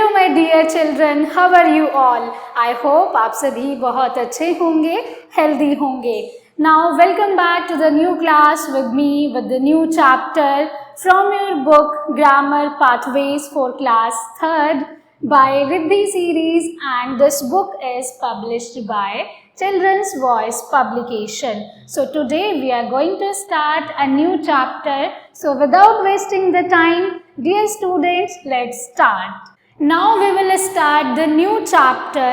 Hello my dear children, how are you all? I hope आप सभी बहुत अच्छे होंगे, हेल्दी होंगे. Now welcome back to the new class with me with the new chapter from your book grammar pathways for class 3rd by Riddhi series, and this book is published by Children's Voice Publication. So today we are going to start a new chapter. So without wasting the time, dear students, let's start. Now we will start the new chapter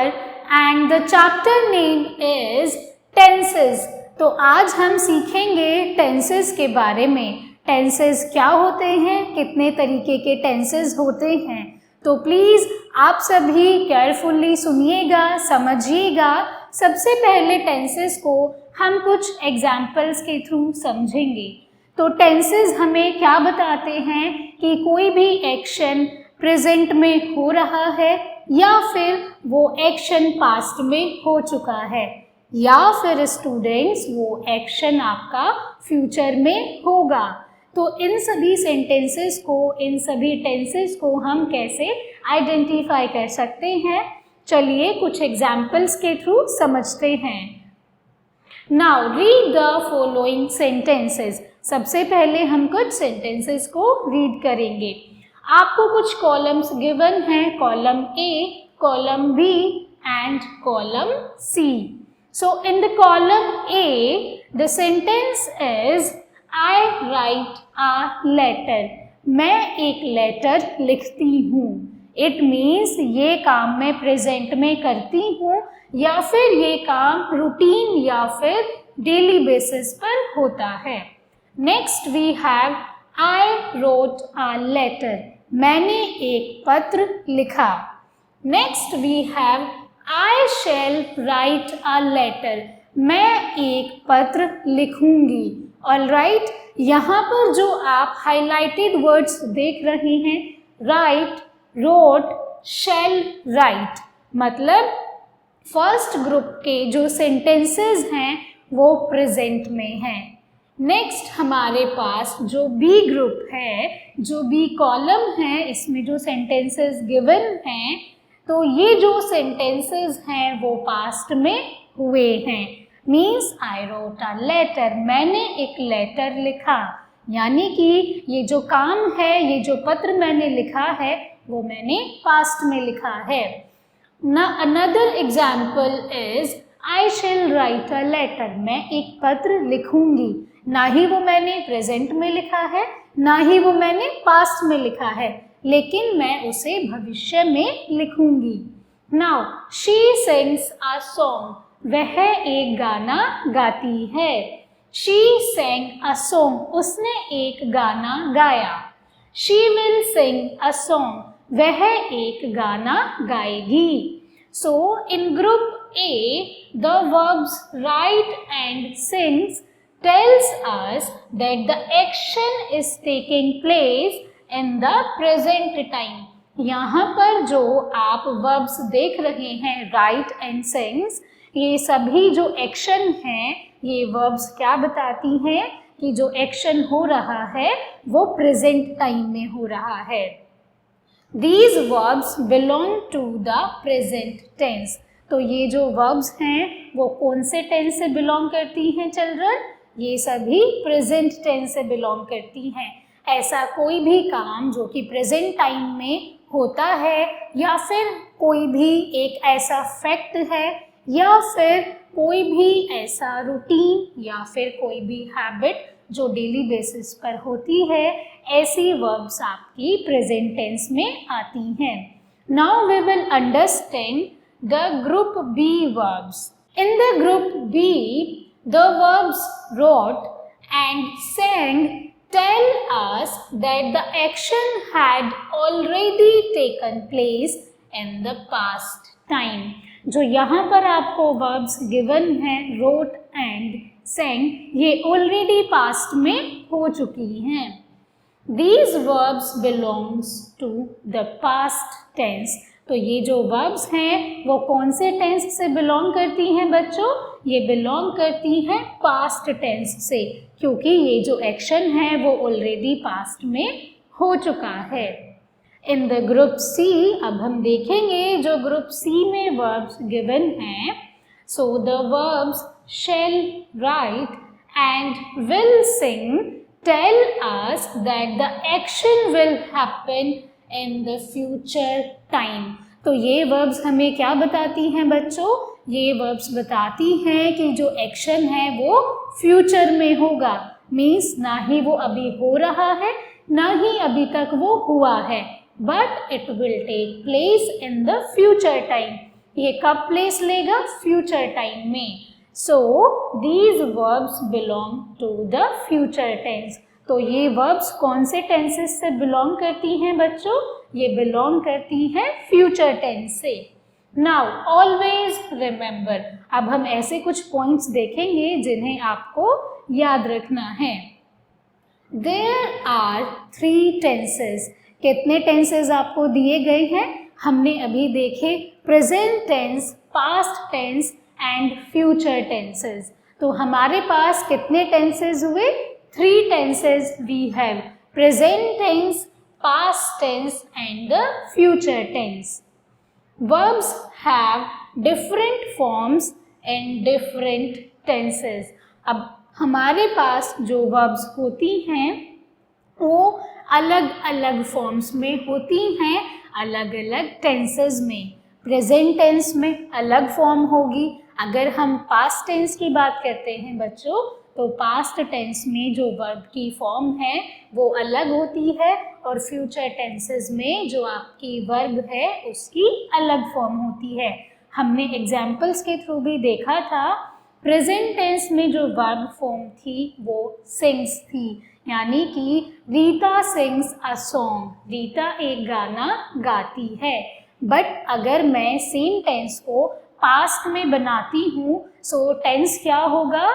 and the chapter name is tenses. तो आज हम सीखेंगे tenses के बारे में. tenses क्या होते हैं, कितने तरीके के tenses होते हैं. तो प्लीज़ आप सभी केयरफुल्ली सुनिएगा, समझिएगा. सबसे पहले टेंसेस को हम कुछ एग्जाम्पल्स के थ्रू समझेंगे. तो टेंसेस हमें क्या बताते हैं कि कोई भी एक्शन प्रेजेंट में हो रहा है या फिर वो एक्शन पास्ट में हो चुका है या फिर स्टूडेंट्स वो एक्शन आपका फ्यूचर में होगा. तो इन सभी सेंटेंसेस को, इन सभी टेंसेस को हम कैसे आइडेंटिफाई कर सकते हैं, चलिए कुछ एग्जाम्पल्स के थ्रू समझते हैं. Now read the following sentences. सबसे पहले हम कुछ सेंटेंसेस को रीड करेंगे. आपको कुछ कॉलम्स गिवन हैं, column A, column B and column C. So in the column A the sentence is I write a letter. मैं एक लेटर लिखती हूँ. It means ये काम मैं प्रेजेंट में करती हूँ या फिर ये काम रूटीन या फिर डेली बेसिस पर होता है. Next we have I wrote a letter. मैंने एक पत्र लिखा. Next we have I shall write a letter. मैं एक पत्र लिखूंगी. ऑलराइट, यहाँ पर जो आप हाइलाइटेड वर्ड्स देख रहे हैं, राइट, रोट, शैल राइट, मतलब फर्स्ट ग्रुप के जो सेंटेंसेस हैं वो प्रेजेंट में हैं. नेक्स्ट हमारे पास जो बी ग्रुप है, जो बी कॉलम है, इसमें जो सेंटेंसेस गिवन हैं, तो ये जो सेंटेंसेस हैं वो पास्ट में हुए हैं. Means I wrote a letter. मैंने एक लेटर लिखा, यानी कि ये जो काम है, ये जो पत्र मैंने लिखा है वो मैंने पास्ट में लिखा है. Another example is I shall write a letter. मैं एक पत्र लिखूंगी. ना ही वो मैंने प्रेजेंट में लिखा है, ना ही वो मैंने पास्ट में लिखा है, लेकिन मैं उसे भविष्य में लिखूंगी. Now she sings a song. वह एक गाना गाती है. She sang a song. उसने एक गाना गाया. She will sing a song. वह एक गाना गाएगी. So in group A, the verbs write and sings tells us that the action is taking place in the present time. यहाँ पर जो आप verbs देख रहे हैं, write and sings, ये सभी जो एक्शन हैं, ये वर्ब्स क्या बताती हैं कि जो एक्शन हो रहा है वो प्रेजेंट टाइम में हो रहा है. These verbs belong to the present tense. तो ये जो वर्ब्स हैं वो कौन से टेंस से बिलोंग करती हैं चिल्ड्रन? ये सभी प्रेजेंट टेंस से बिलोंग करती हैं. ऐसा कोई भी काम जो कि प्रेजेंट टाइम में होता है या फिर कोई भी एक ऐसा फैक्ट है या फिर कोई भी ऐसा रूटीन या फिर कोई भी हैबिट जो डेली बेसिस पर होती है, ऐसी वर्ब्स आपकी प्रेजेंट टेंस में आती हैं. Now we will understand the group B verbs. In the group B the verbs wrote and sang tell us that the action had already taken place in the past time. जो यहाँ पर आपको verbs given हैं, wrote and sang, ये already past में हो चुकी हैं. These verbs belongs to the past tense. तो ये जो वर्ब्स हैं वो कौन से टेंस से बिलोंग करती हैं बच्चों? ये बिलोंग करती हैं पास्ट टेंस से, क्योंकि ये जो एक्शन है वो ऑलरेडी पास्ट में हो चुका है. इन द ग्रुप सी, अब हम देखेंगे जो ग्रुप सी में वर्ब्स गिवन हैं. So the verbs shall, write and will sing tell us that the action will happen in the future time. तो ये वर्ब्स हमें क्या बताती हैं बच्चों? ये वर्ब्स बताती हैं कि जो एक्शन है वो फ्यूचर में होगा. मीन्स ना ही वो अभी हो रहा है, ना ही अभी तक वो हुआ है, but it will take place in the future time. ये कब प्लेस लेगा? फ्यूचर टाइम में. So these verbs belong to the future tense. तो ये वर्ब्स कौन से टेंसेस से बिलोंग करती हैं बच्चों? ये बिलोंग करती हैं फ्यूचर टेंस से. नाउ ऑलवेज रिमेंबर, अब हम ऐसे कुछ पॉइंट्स देखेंगे जिन्हें आपको याद रखना है. There are 3 tenses. कितने टेंसेस आपको दिए गए हैं? हमने अभी देखे present tense, past tense and future tenses. तो हमारे पास कितने टेंसेस हुए? 3 tenses we have, present tense, past tense and the future tense. Verbs have different forms and different tenses. अब हमारे पास जो verbs होती हैं वो अलग अलग फॉर्म्स में होती हैं, अलग अलग टेंसेस में. प्रेजेंट टेंस में अलग फॉर्म होगी. अगर हम पास्ट टेंस की बात करते हैं बच्चों, तो पास्ट टेंस में जो वर्ब की फॉर्म है वो अलग होती है, और फ्यूचर टेंसेस में जो आपकी वर्ब है उसकी अलग फॉर्म होती है. हमने एग्जाम्पल्स के थ्रू भी देखा था. प्रेजेंट टेंस में जो वर्ब फॉर्म थी वो सिंग्स थी, यानी कि Rita sings a song. Rita एक गाना गाती है. बट अगर मैं सेम टेंस को पास्ट में बनाती हूँ, सो टेंस क्या होगा?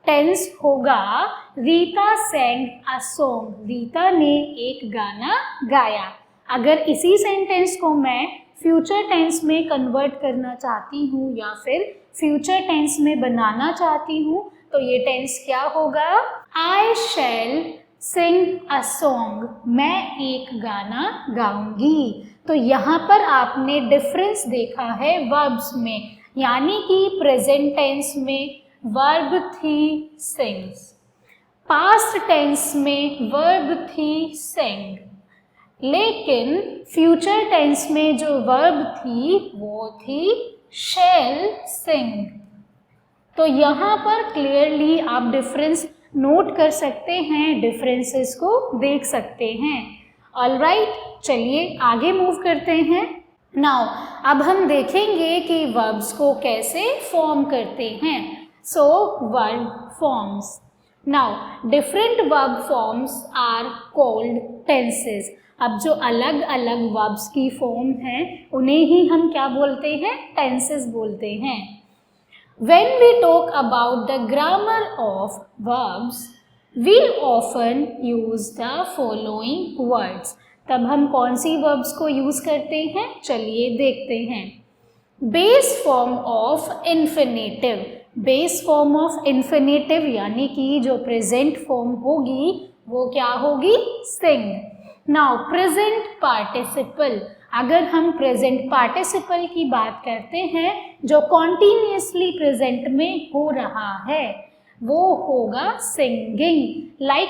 टेंस होगा रीता सेंग अ सॉन्ग. रीता ने एक गाना गाया. अगर इसी सेंटेंस को मैं फ्यूचर टेंस में कन्वर्ट करना चाहती हूँ या फिर फ्यूचर टेंस में बनाना चाहती हूँ, तो ये टेंस क्या होगा? आई शैल सिंग अ सॉन्ग. मैं एक गाना गाऊंगी. तो यहाँ पर आपने डिफरेंस देखा है वर्ब्स में, यानी कि प्रेजेंट टेंस में वर्ब थी सिंग्स, पास्ट टेंस में वर्ब थी सेंग, लेकिन फ्यूचर टेंस में जो वर्ब थी वो थी शैल सिंग. तो यहाँ पर क्लियरली आप डिफरेंस नोट कर सकते हैं, डिफरेंसेस को देख सकते हैं. ऑलराइट, चलिए आगे मूव करते हैं. नाउ अब हम देखेंगे कि वर्ब्स को कैसे फॉर्म करते हैं. So verb forms. Now different verb forms are called tenses. अब जो अलग अलग verbs की फॉर्म हैं उन्हें ही हम क्या बोलते हैं? tenses बोलते हैं. When we talk about the grammar of verbs, we often use the following words. तब हम कौन सी verbs को यूज करते हैं? चलिए देखते हैं. Base form of infinitive. Base form of infinitive यानी कि जो प्रेजेंट फॉर्म होगी वो क्या होगी? सिंग. Now present participle. अगर हम प्रेजेंट पार्टिसिपल की बात करते हैं जो कॉन्टिन्यूसली प्रेजेंट में हो रहा है, वो होगा singing. Like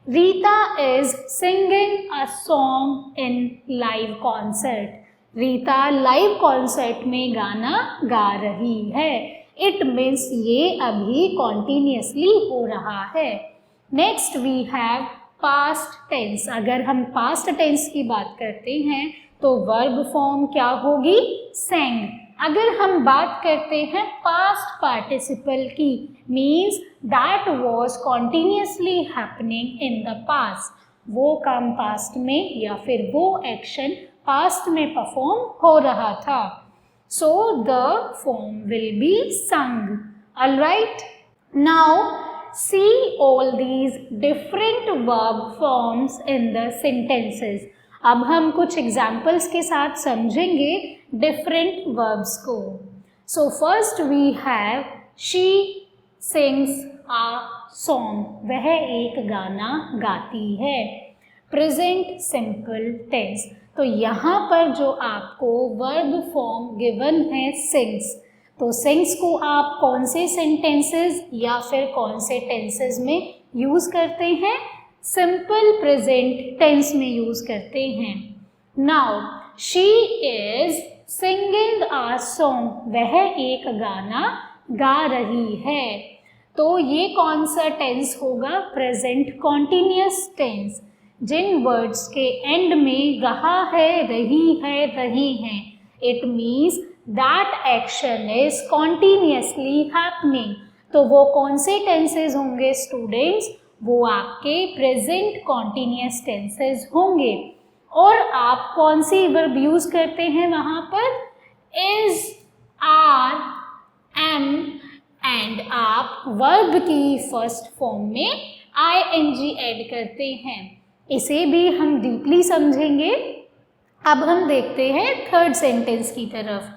Rita is singing a song in live concert. Rita live concert में गाना गा रही है. इट मीन्स ये अभी कॉन्टिन्यूसली हो रहा है. Next we have past tense. अगर हम पास्ट टेंस की बात करते हैं तो वर्ब फॉर्म क्या होगी? सेंग. अगर हम बात करते हैं पास्ट पार्टिसिपल की, means that was continuously happening in the past. वो काम पास्ट में या फिर वो एक्शन पास्ट में परफॉर्म हो रहा था. So the form will be sung. All right. Now see all these different verb forms in the sentences. अब हम कुछ examples के साथ समझेंगे different verbs को. So first we have she sings a song. वह एक गाना गाती है. Present simple tense. तो यहाँ पर जो आपको वर्ब फॉर्म गिवन है सिंग्स, तो सिंग्स को आप कौन से सेंटेंसेस या फिर कौन से टेंसेस में यूज़ करते हैं? सिंपल प्रेजेंट टेंस में यूज़ करते हैं। Now she is singing a song, वह एक गाना गा रही है। तो ये कौन सा टेंस होगा? Present continuous tense. जिन वर्ड्स के एंड में रहा है, रही है, रही हैं, it means that action is continuously happening. तो वो कौन से टेंसेज होंगे स्टूडेंट्स? वो आपके प्रेजेंट कॉन्टिन्यूअस टेंसेज होंगे। और आप कौन सी वर्ब यूज करते हैं वहाँ पर? इज, आर, एम, एंड आप वर्ब की फर्स्ट फॉर्म में ing ऐड करते हैं। इसे भी हम डीपली समझेंगे। अब हम देखते हैं थर्ड सेंटेंस की तरफ।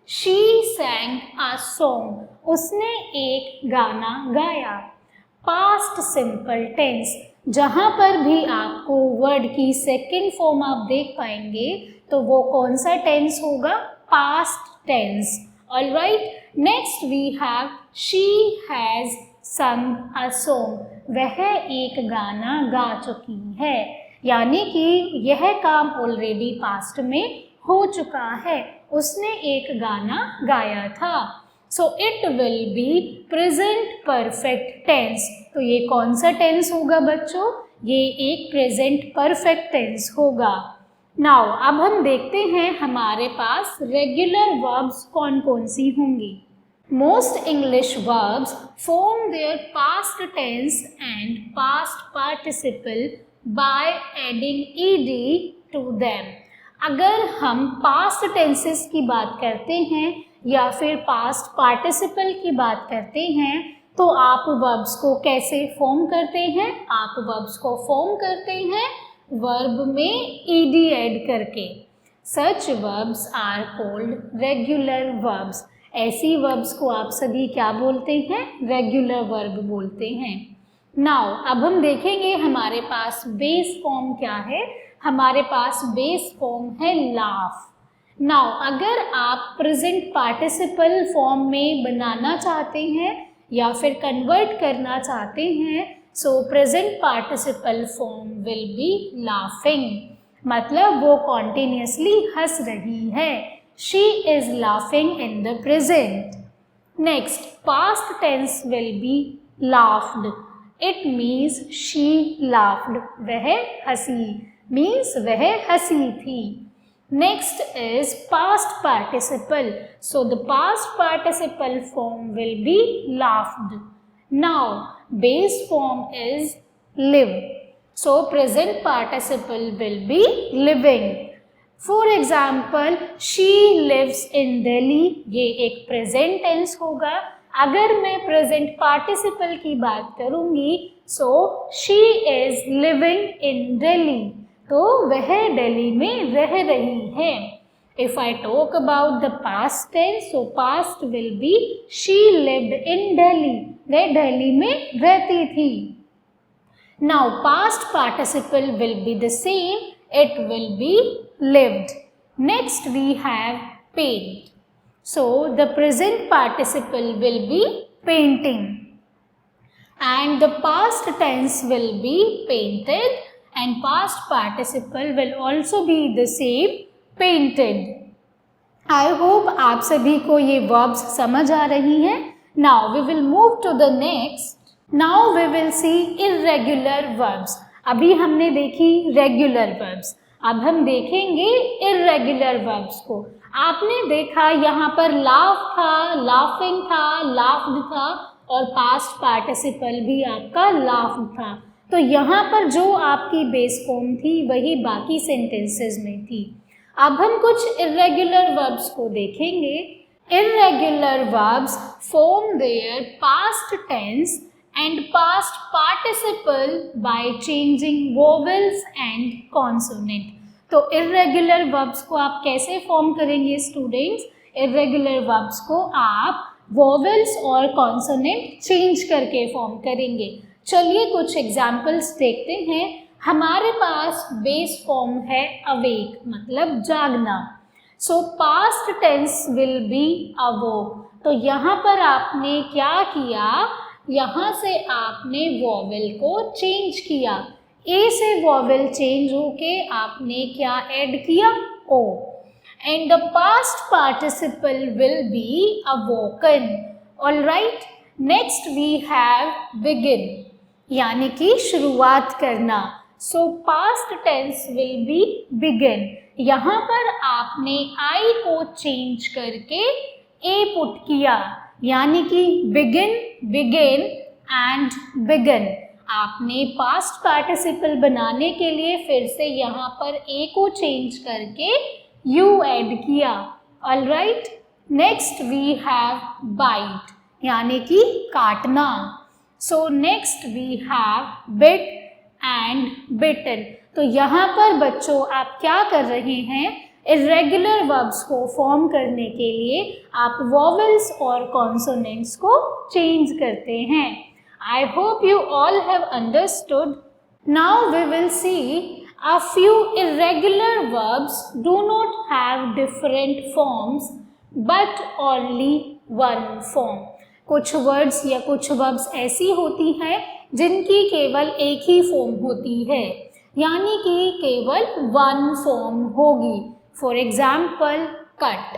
शी sang a song, उसने एक गाना गाया। पास्ट सिंपल टेंस, जहाँ पर भी आपको वर्ड की सेकेंड फॉर्म आप देख पाएंगे तो वो कौन सा टेंस होगा? Past tense. Alright, next we have she has sung a song, वह एक गाना गा चुकी है, यानी कि यह काम ऑलरेडी पास्ट में हो चुका है, उसने एक गाना गाया था। So it will be present perfect tense. तो ये कौन सा टेंस होगा बच्चों? ये एक प्रेजेंट परफेक्ट टेंस होगा। नाउ अब हम देखते हैं हमारे पास रेगुलर वर्ब्स कौन कौन सी होंगी। Most English verbs form their past tense and past participle by adding ed to them. अगर हम पास्ट टेंसेस की बात करते हैं या फिर पास्ट पार्टिसिपल की बात करते हैं तो आप वर्ब्स को कैसे फॉर्म करते हैं? आप वर्ब्स को फॉर्म करते हैं वर्ब में ed ऐड करके। Such verbs are called regular verbs. ऐसी वर्ब्स को आप सभी क्या बोलते हैं? रेगुलर वर्ब बोलते हैं। नाउ अब हम देखेंगे हमारे पास बेस फॉर्म क्या है। हमारे पास बेस फॉर्म है लाफ। नाउ अगर आप प्रेजेंट पार्टिसिपल फॉर्म में बनाना चाहते हैं या फिर कन्वर्ट करना चाहते हैं, so present participle form will be laughing, मतलब वो कॉन्टिन्यूसली हंस रही है। She is laughing in the present. Next, past tense will be laughed. It means she laughed, वह हंसी, मीन्स वह हंसी थी। Next is past participle. So the past participle form will be laughed. Now base form is live. So present participle will be living. For example, she lives in Delhi. ये एक present tense होगा। अगर मैं present participle की बात करूँगी, so she is living in Delhi. तो वह दिल्ली में रह रही है। If I talk about the past tense, so past will be she lived in Delhi. वह दिल्ली में रहती थी। Now past participle will be the same. It will be lived. Next we have paint. So the present participle will be painting, and the past tense will be painted. And past participle will also be the same, painted. I hope आप सभी को ये verbs समझ आ रही हैं। Now we will move to the next. Now we will see irregular verbs. अभी हमने देखी regular verbs, अब हम देखेंगे irregular verbs को। आपने देखा यहाँ पर laugh था, laughing था, laughed था और past participle भी आपका laughed था। तो यहाँ पर जो आपकी बेस फॉर्म थी वही बाकी सेंटेंसेस में थी। अब हम कुछ इर्रेगुलर वर्ब्स को देखेंगे। Irregular verbs form their past tense and past participle by changing vowels and consonant. तो इर्रेगुलर वर्ब्स को आप कैसे फॉर्म करेंगे स्टूडेंट्स? इर्रेगुलर वर्ब्स को आप वोवेल्स और कॉन्सोनेंट चेंज करके फॉर्म करेंगे। चलिए कुछ एग्जाम्पल्स देखते हैं। हमारे पास बेस फॉर्म है अवेक, मतलब जागना। So past tense will be awoke. तो यहाँ पर आपने क्या किया, यहाँ से आपने वॉवेल को चेंज किया। ए से वॉवेल चेंज होके आपने क्या ऐड किया, O. And the past participle will be awoken. Alright, next we have begin, यानी कि शुरुआत करना। So past tense will be begin. यहाँ पर आपने आई को चेंज करके ए पुट किया, यानी कि बिगिन, बिगिन एंड बिगन। आपने पास्ट पार्टिसिपल बनाने के लिए फिर से यहाँ पर ए को चेंज करके यू ऐड किया। Alright, next we have bite, यानी कि काटना। So next we have bit and bitten. तो यहाँ पर बच्चों आप क्या कर रहे हैं, इर्रेगुलर वर्ब्स को फॉर्म करने के लिए आप वॉवेल्स और कॉन्सोनेंट्स को चेंज करते हैं। I hope you all have understood. Now we will see a few irregular verbs do not have different forms but only one form. कुछ वर्ड्स या कुछ वर्ब्स ऐसी होती हैं जिनकी केवल एक ही फॉर्म होती है, यानी कि केवल वन फॉर्म होगी। For example cut,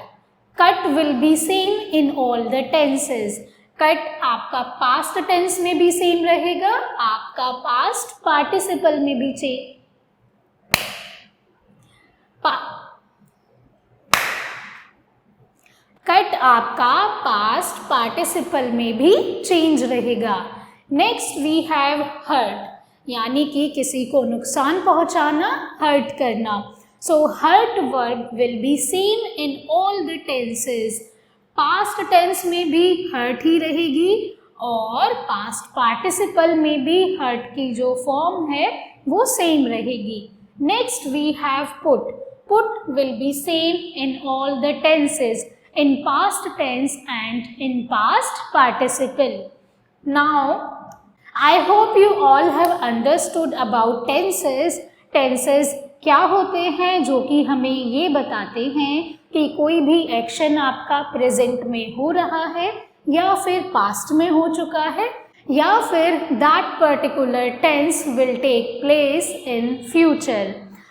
cut will be same in all the tenses. Cut आपका पास्ट टेंस में भी सेम रहेगा, आपका पास्ट पार्टिसिपल में भी कट आपका पास्ट पार्टिसिपल में भी चेंज रहेगा। नेक्स्ट वी हैव हर्ट, यानी कि किसी को नुकसान पहुंचाना, हर्ट करना। So hurt verb will be same in all the tenses. Past tense में भी हर्ट ही रहेगी और पास्ट पार्टिसिपल में भी हर्ट की जो फॉर्म है वो सेम रहेगी। Next we have put, put will be same in all the tenses, in past tense and in past participle. Now, I hope you all have understood about tenses. Tenses क्या होते हैं, जो कि हमें ये बताते हैं कि कोई भी एक्शन आपका प्रेजेंट में हो रहा है या फिर पास्ट में हो चुका है या फिर that particular tense will take place in future.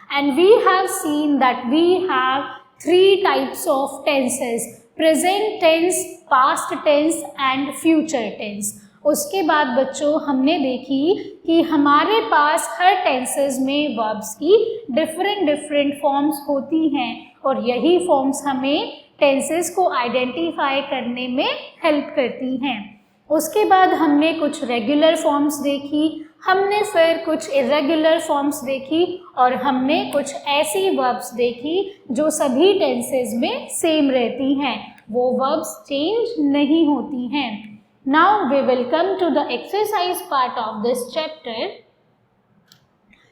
And we have seen that we have three types of tenses: present tense, past tense and future tense. उसके बाद बच्चों हमने देखी कि हमारे पास हर टेंसेस में वर्ब्स की डिफरेंट फॉर्म्स होती हैं और यही फॉर्म्स हमें टेंसेस को आइडेंटिफाई करने में हेल्प करती हैं। उसके बाद हमने कुछ रेगुलर फॉर्म्स देखी, हमने फिर कुछ इर्रेगुलर फॉर्म्स देखी और हमने कुछ ऐसी वर्ब्स देखी जो सभी टेंसेस में सेम रहती हैं, वो वर्ब्स चेंज नहीं होती हैं। Now we will come to the exercise part of this chapter.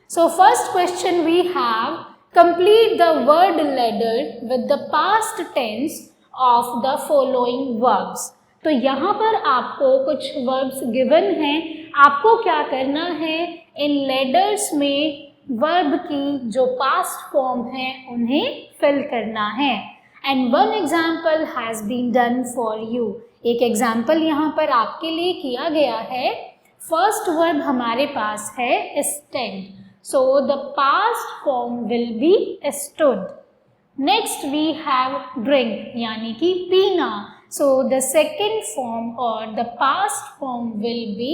So first question we have, complete the word ladder with the past tense of the following verbs. तो यहाँ पर आपको कुछ वर्ब्स गिवन हैं, आपको क्या करना है, इन लेडर्स में वर्ब की जो पास्ट फॉर्म है उन्हें फिल करना है। And one example has been done for you. एक एग्जाम्पल यहाँ पर आपके लिए किया गया है। फर्स्ट वर्ब हमारे पास है stand, so the past form will be stood. Next we have drink, यानी कि पीना, so the second form or the past form will be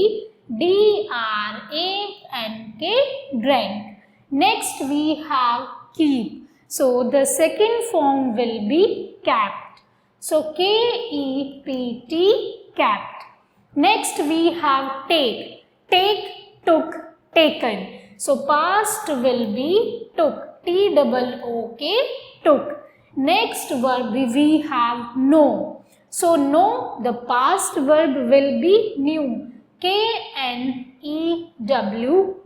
D-R-A-N-K, drank. Next we have keep, so the second form will be kept, so K-E-P-T, kept. Next we have take, take, took, taken, so past will be took, T-O-O-K, took. Next verb we have know. So know, the past verb will be knew, K-N-E-W,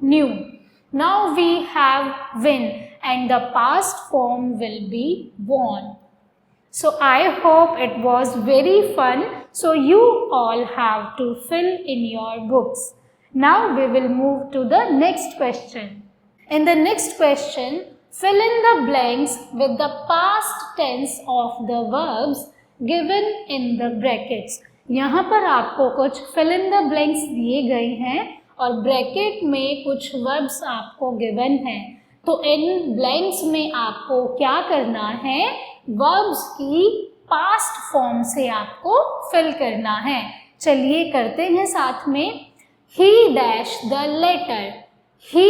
knew. Now we have win and the past form will be won. So I hope it was very fun. So you all have to fill in your books. Now we will move to the next question. In the next question, fill in the blanks with the past tense of the verbs given in the brackets. यहाँ पर आपको कुछ fill in the blanks दिए गए हैं और bracket में कुछ verbs आपको given हैं. तो इन blanks में आपको क्या करना है? verbs की past form से आपको fill करना है. चलिए करते हैं साथ में. He dashed the letter. He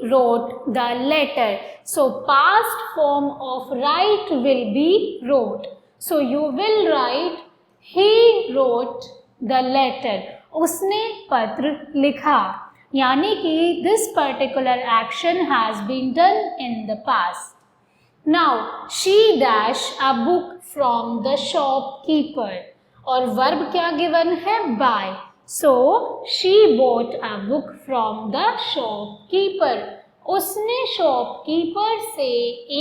wrote the letter. So past form of write will be wrote. So you will write he wrote the letter. उसने पत्र लिखा. यानी कि this particular action has been done in the past. Now she dashed a book from the shopkeeper. और verb क्या given है? Buy. So she bought a book from the shopkeeper. उसने shopkeeper से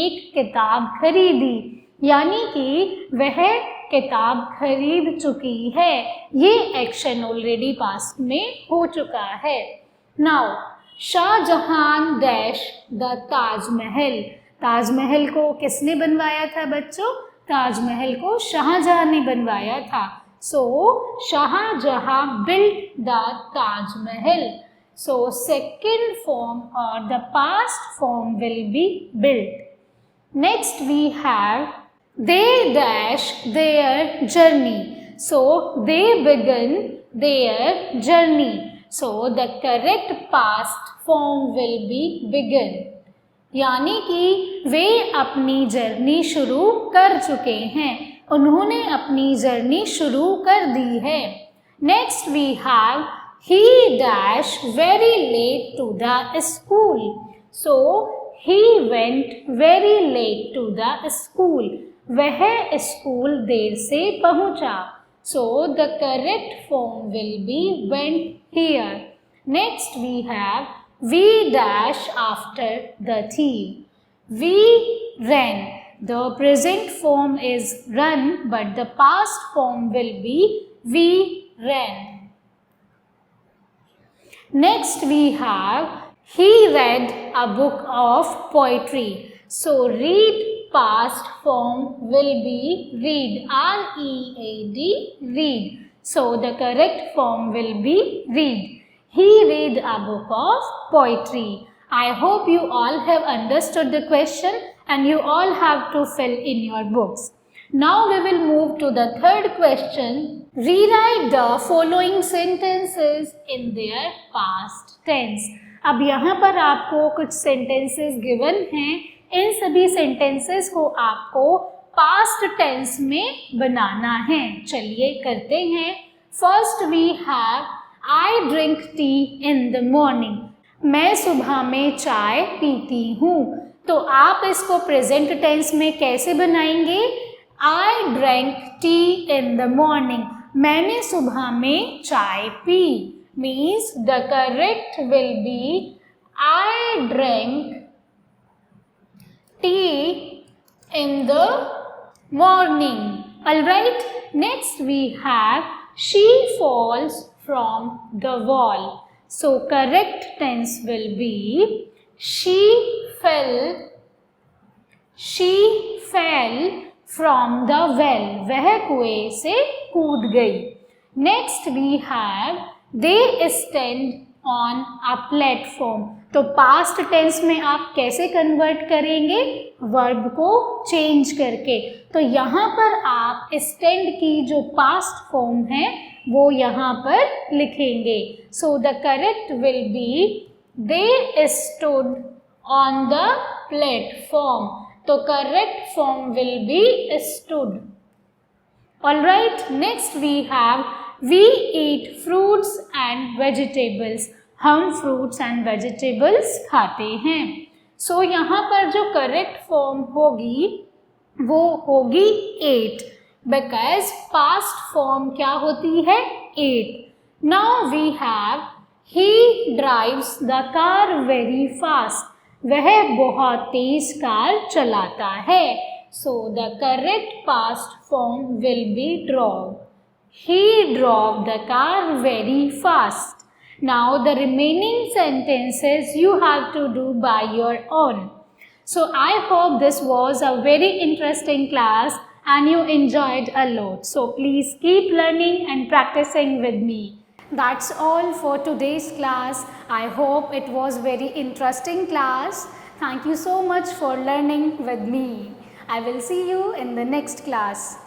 एक किताब खरीदी. यानी कि वह किताब खरीद चुकी है. ये एक्शन ऑलरेडी पास्ट में हो चुका है. Now Shahjahan dash the Taj Mahal. Taj Mahal को किसने बनवाया था बच्चों? ताजमहल को शाहजहां ने बनवाया था. So Shahjahan built the Taj Mahal. So second form or the past form will be built. Next we have they dash their journey. So they began their journey. So the correct past form will be began. यानी कि वे अपनी journey शुरू कर चुके हैं. उन्होंने अपनी journey शुरू कर दी है. Next we have he dash very late to the school. So he went very late to the school. वह स्कूल देर से पहुंचा. So the correct form will be went here. Next we have we dash after the thief. We ran. The present form is run, but the past form will be we ran. Next we have he read a book of poetry. So read past form will be read. R-E-A-D, read. So the correct form will be read. He read a book of poetry. I hope you all have understood the question and you all have to fill in your books. Now we will move to the third question. Rewrite the following sentences in their past tense. अब यहाँ पर आपको कुछ sentences given हैं. इन सभी sentences को आपको past tense में बनाना है. चलिए करते हैं. First we have I drink tea in the morning. मैं सुबह में चाय पीती हूँ. तो आप इसको प्रेजेंट टेंस में कैसे बनाएंगे? I drank tea in the morning. मैंने सुबह में चाय P. Means the correct will be I drank tea in the morning. Alright. Next we have she falls from the wall. So correct tense will be she fell from the well. वह कुएं से कूद गई. Next we have they stand on a platform. तो past tense में आप कैसे convert करेंगे? वर्ब को चेंज करके. तो यहाँ पर आप stand की जो past form है वो यहाँ पर लिखेंगे. So the correct will be they stood on the platform. तो correct form will be stood. Alright. Next we have we eat fruits and vegetables. हम fruits and vegetables खाते हैं. So यहाँ पर जो correct form होगी वो होगी ate. Because past form क्या होती है? ate. Now we have he drives the car very fast. वह बहुत तेज कार चलाता है. So the correct past form will be drove. He drove the car very fast. Now the remaining sentences you have to do by your own. So I hope this was a very interesting class and you enjoyed a lot. So please keep learning and practicing with me. That's all for today's class. I hope it was very interesting class. Thank you so much for learning with me. I will see you in the next class.